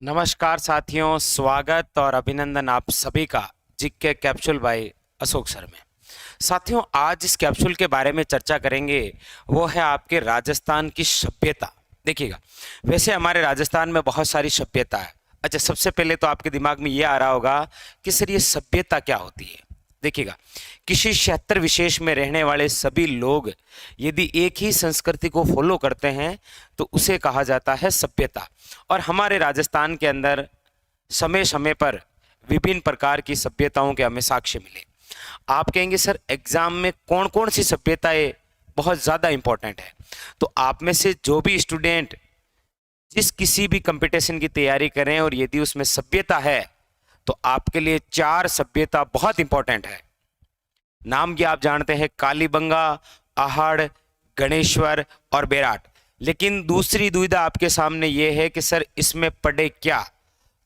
नमस्कार साथियों, स्वागत और अभिनंदन आप सभी का GK capsule by Ashok sir में। साथियों, आज इस कैप्सूल के बारे में चर्चा करेंगे, वो है आपके राजस्थान की सभ्यता। देखिएगा, वैसे हमारे राजस्थान में बहुत सारी सभ्यता है। अच्छा, सबसे पहले तो आपके दिमाग में ये आ रहा होगा कि सर ये सभ्यता क्या होती है। देखिएगा, किसी क्षेत्र विशेष में रहने वाले सभी लोग यदि एक ही संस्कृति को फॉलो करते हैं तो उसे कहा जाता है सभ्यता। और हमारे राजस्थान के अंदर समय समय पर विभिन्न प्रकार की सभ्यताओं के हमें साक्ष्य मिले। आप कहेंगे सर एग्जाम में कौन कौन सी सभ्यताएं बहुत ज़्यादा इंपॉर्टेंट है, तो आप में से जो भी स्टूडेंट जिस किसी भी कंपटीशन की तैयारी करें और यदि उसमें सभ्यता है तो आपके लिए 4 सभ्यता बहुत इंपॉर्टेंट है। नाम क्या आप जानते हैं? कालीबंगा, आहड़, गणेश्वर और बेराट। लेकिन दूसरी दुविधा आपके सामने ये है कि सर इसमें पढ़े क्या।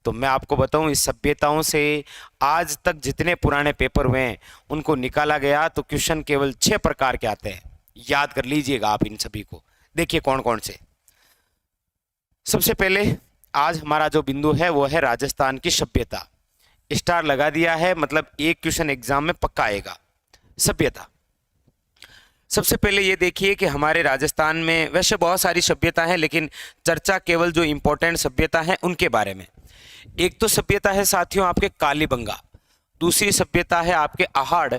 तो मैं आपको बताऊं, इस सभ्यताओं से आज तक जितने पुराने पेपर हुए हैं उनको निकाला गया तो क्वेश्चन केवल 6 प्रकार के आते हैं। याद कर लीजिएगा आप इन सभी को। देखिए कौन कौन से। सबसे पहले आज हमारा जो बिंदु है वो है राजस्थान की सभ्यता। स्टार लगा दिया है, मतलब एक क्वेश्चन एग्जाम में पक्का आएगा। सभ्यता, सबसे पहले ये देखिए कि हमारे राजस्थान में वैसे बहुत सारी सभ्यता है, लेकिन चर्चा केवल जो इंपॉर्टेंट सभ्यता है उनके बारे में। एक तो सभ्यता है साथियों आपके कालीबंगा, दूसरी सभ्यता है आपके आहड़,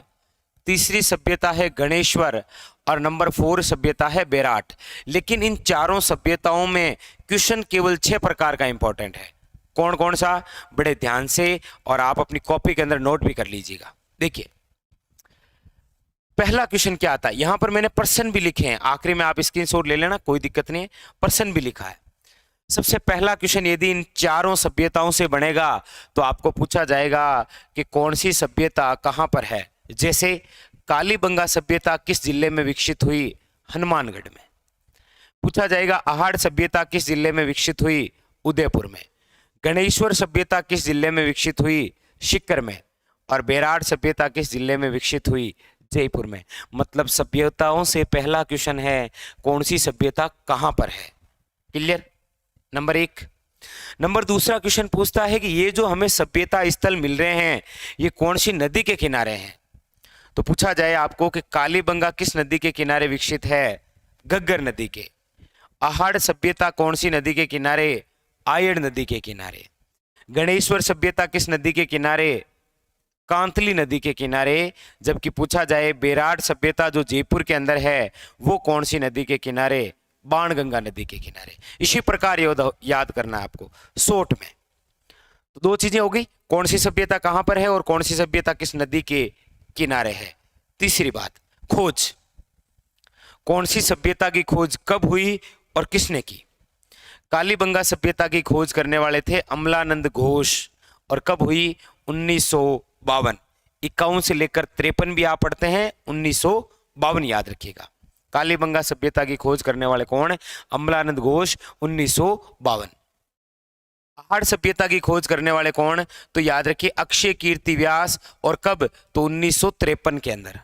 तीसरी सभ्यता है गणेश्वर और नंबर 4 सभ्यता है बेराट। लेकिन इन चारों सभ्यताओं में क्वेश्चन केवल 6 प्रकार का इंपॉर्टेंट है। कौन कौन सा? बड़े ध्यान से और आप अपनी कॉपी के अंदर नोट भी कर लीजिएगा। देखिए पहला क्वेश्चन क्या आता है, यहां पर मैंने पर्सन भी लिखे हैं, आखिरी में आप स्क्रीनशॉट ले लेना, कोई दिक्कत नहीं है, पर्सन भी लिखा है। सबसे पहला क्वेश्चन यदि इन चारों सभ्यताओं से बनेगा तो आपको पूछा जाएगा कि कौन सी सभ्यता कहां पर है। जैसे कालीबंगा सभ्यता किस जिले में विकसित हुई? हनुमानगढ़ में। पूछा जाएगा आहड़ सभ्यता किस जिले में विकसित हुई? उदयपुर में। गणेश्वर सभ्यता किस जिले में विकसित हुई? सीकर में। और बेराट सभ्यता किस जिले में विकसित हुई? जयपुर में। मतलब सभ्यताओं से पहला क्वेश्चन है कौन सी सभ्यता कहां पर है। क्लियर? नंबर 1। नंबर दूसरा क्वेश्चन पूछता है कि ये जो हमें सभ्यता स्थल मिल रहे हैं ये कौन सी नदी के किनारे हैं। तो पूछा जाए आपको कि कालीबंगा किस नदी के किनारे विकसित है? घग्गर नदी के। आहड़ सभ्यता कौन सी नदी के किनारे? आयड़ नदी के किनारे। गणेश्वर सभ्यता किस नदी के किनारे? कांतली नदी के किनारे। जबकि पूछा जाए बेराट सभ्यता जो जयपुर के अंदर है वो कौन सी नदी के किनारे? बाणगंगा नदी के किनारे। इसी प्रकार याद करना है आपको शॉर्ट में। तो 2 चीजें हो गई, कौन सी सभ्यता कहां पर है और कौन सी सभ्यता किस नदी के किनारे है। तीसरी बात, खोज। कौन सी सभ्यता की खोज कब हुई और किसने की? कालीबंगा सभ्यता की खोज करने वाले थे अमलानंद घोष और कब हुई? 1952। 51 से लेकर 53 भी आप पढ़ते हैं, 1952 याद रखिएगा। कालीबंगा सभ्यता की खोज करने वाले कौन? अमलानंद घोष, 1952। आहड़ सभ्यता की खोज करने वाले कौन? तो याद रखिए अक्षय कीर्ति व्यास, और कब? तो 1953 के अंदर।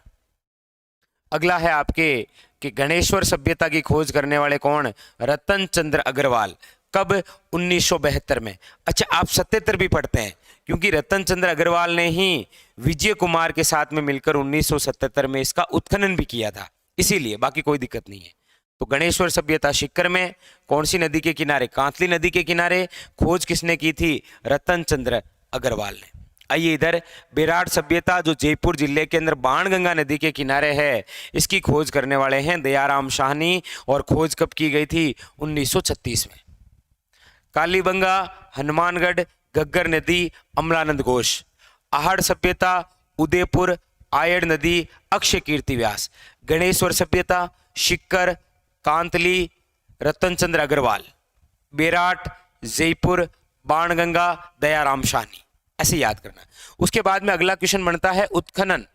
अगला है आपके कि गणेश्वर सभ्यता की खोज करने वाले कौन? रतन चंद्र अग्रवाल, कब? 1972 में। अच्छा, आप 77 भी पढ़ते हैं क्योंकि रतन चंद्र अग्रवाल ने ही विजय कुमार के साथ में मिलकर 1977 में इसका उत्खनन भी किया था, इसीलिए, बाकी कोई दिक्कत नहीं है। तो गणेश्वर सभ्यता सीकर में, कौन सी नदी के किनारे? कांतली नदी के किनारे। खोज किसने की थी? रतन चंद्र अग्रवाल ने। आइए इधर, बेराट सभ्यता जो जयपुर जिले के अंदर बाणगंगा नदी के किनारे है, इसकी खोज करने वाले हैं दयाराम शाहनी, और खोज कब की गई थी? 1936 में। कालीबंगा, हनुमानगढ़, घग्गर नदी, अमलानंद घोष। आहड़ सभ्यता उदयपुर, आयड़ नदी, अक्षय कीर्ति व्यास। गणेश्वर सभ्यता सीकर, कांतली, रतन चंद्र अग्रवाल। बेराट जयपुर, बाणगंगा, दयाराम शाहनी। ऐसे याद करना। उसके बाद में अगला क्वेश्चन बनता है उत्खनन।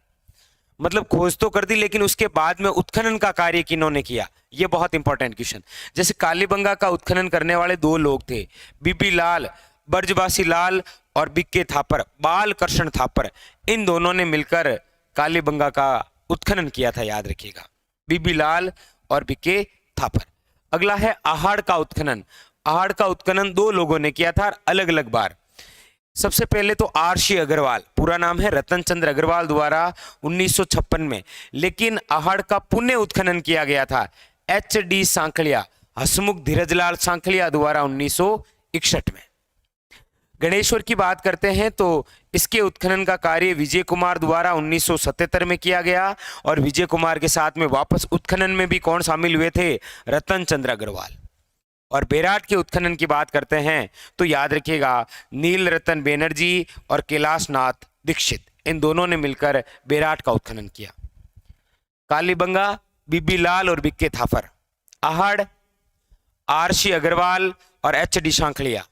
मतलब खोज तो कर दी लेकिन उसके बाद में उत्खनन का कार्य किन्होंने किया, ये बहुत इंपॉर्टेंट क्वेश्चन। जैसे कालीबंगा का उत्खनन करने वाले 2 लोग थे, बीबी लाल, ब्रजवासी लाल और बिक्के थापर, बाल कृष्ण थापर। इन दोनों ने मिलकर कालीबंगा का उत्खनन किया था, याद रखिएगा, बीबी लाल और बिक्के थापर। अगला है आहड़ का उत्खनन। आहड़ का उत्खनन 2 लोगों ने किया था अलग अलग बार। सबसे पहले तो आर.सी. अग्रवाल, पूरा नाम है रतन चंद्र अग्रवाल, द्वारा 1956 में, लेकिन आहड़ का पुण्य उत्खनन किया गया था H.D. सांखलिया, हसमुख धीरजलाल सांखलिया, द्वारा 1961 में। गणेश्वर की बात करते हैं तो इसके उत्खनन का कार्य विजय कुमार द्वारा 1977 में किया गया, और विजय कुमार के साथ में वापस उत्खनन में भी कौन शामिल हुए थे? रतन चंद्र अग्रवाल। और बेराट के उत्खनन की बात करते हैं तो याद रखिएगा नील रतन बैनर्जी और कैलाश नाथ दीक्षित, इन दोनों ने मिलकर बेराट का उत्खनन किया। कालीबंगा बीबी लाल और बिक्के थापर, आहड़ आर.सी. अग्रवाल और H.D. सांखलिया,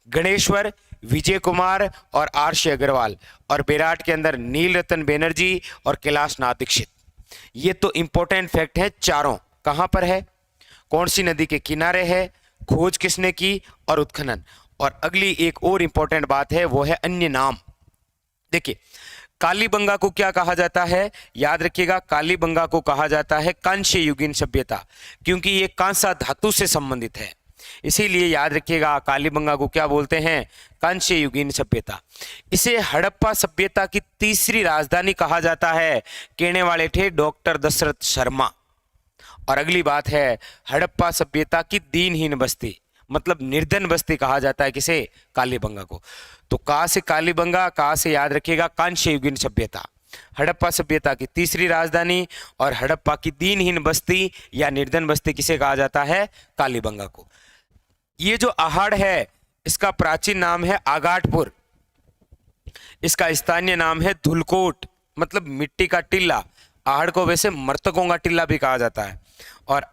गणेश्वर विजय कुमार और आर.सी. अग्रवाल, और बेराट के अंदर नील रतन बैनर्जी और कैलाश नाथ दीक्षित। ये तो इंपॉर्टेंट फैक्ट है चारों। कहां पर है, कौन सी नदी के किनारे है, खोज किसने की, और उत्खनन। और अगली एक और इंपॉर्टेंट बात है, वो है अन्य नाम। देखिए कालीबंगा को क्या कहा जाता है? याद रखिएगा कालीबंगा को कहा जाता है कांस्य युगीन सभ्यता, क्योंकि ये कांसा धातु से संबंधित है, इसीलिए याद रखिएगा कालीबंगा को क्या बोलते हैं? कांस्य युगीन सभ्यता। इसे हड़प्पा सभ्यता की तीसरी राजधानी कहा जाता है, कहने वाले थे डॉक्टर दशरथ शर्मा। और अगली बात है हड़प्पा सभ्यता की दीनहीन बस्ती, मतलब निर्धन बस्ती कहा जाता है किसे? कालीबंगा को। तो कहां से कालीबंगा, कहां से याद रखिएगा कांस्य युगीन सभ्यता, हड़प्पा सभ्यता की तीसरी राजधानी, और हड़प्पा की दीनहीन बस्ती या निर्धन बस्ती किसे कहा जाता है? कालीबंगा को। ये जो आहड़ है इसका प्राचीन नाम है आगाटपुर, इसका स्थानीय नाम है धुलकोट, मतलब मिट्टी का टिल्ला। आहड़ को वैसे मर्तकों का टिल्ला भी कहा जाता है, और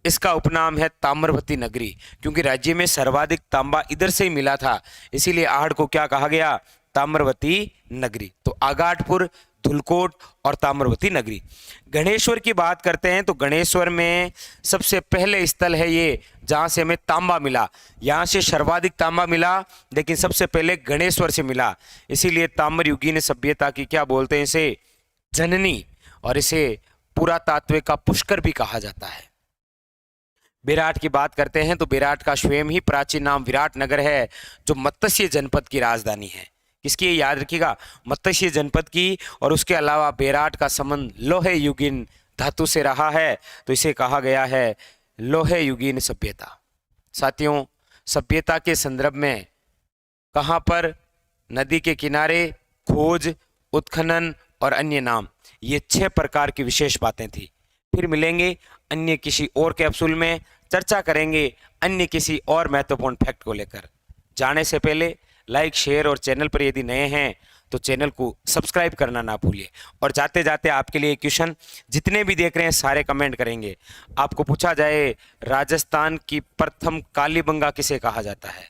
इसका उपनाम है ताम्रवती नगरी, क्योंकि राज्य में सर्वाधिक तांबा इधर से ही मिला था, इसीलिए आहड़ को क्या कहा गया? ताम्रवती नगरी। तो आगाटपुर, धुलकोट और ताम्रवती नगरी। गणेश्वर की बात करते हैं तो गणेश्वर में सबसे पहले स्थल है ये जहां से हमें तांबा मिला, यहां से सर्वाधिक तांबा मिला, लेकिन सबसे पहले गणेश्वर से मिला, इसीलिए ताम्रयुगीन सभ्यता की क्या बोलते हैं इसे? जननी, और इसे पुरातात्विक का पुष्कर भी कहा जाता है। बेराट की बात करते हैं तो बेराट का स्वयं ही प्राचीन नाम विराट नगर है, जो मत्स्य जनपद की राजधानी है। किसकी है? याद रखिएगा मत्स्य जनपद की। और उसके अलावा बेराट का संबंध लोहे युगीन धातु से रहा है, तो इसे कहा गया है लोहे युगीन सभ्यता। साथियों, सभ्यता के संदर्भ में कहां पर? नदी के किनारे, खोज, उत्खनन और अन्य नाम, ये 6 प्रकार की विशेष बातें थी। फिर मिलेंगे अन्य किसी और कैप्सूल में, चर्चा करेंगे अन्य किसी और महत्वपूर्ण फैक्ट को लेकर। जाने से पहले लाइक, शेयर और चैनल पर यदि नए हैं तो चैनल को सब्सक्राइब करना ना भूलिए। और जाते जाते आपके लिए क्वेश्चन, जितने भी देख रहे हैं सारे कमेंट करेंगे। आपको पूछा जाए राजस्थान की प्रथम कालीबंगा किसे कहा जाता है?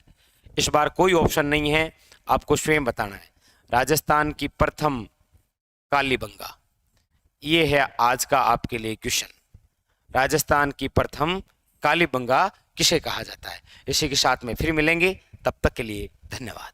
इस बार कोई ऑप्शन नहीं है, आपको स्वयं बताना है। राजस्थान की प्रथम कालीबंगा, ये है आज का आपके लिए क्वेश्चन। राजस्थान की प्रथम कालीबंगा किसे कहा जाता है? इसी के साथ में फिर मिलेंगे, तब तक के लिए धन्यवाद।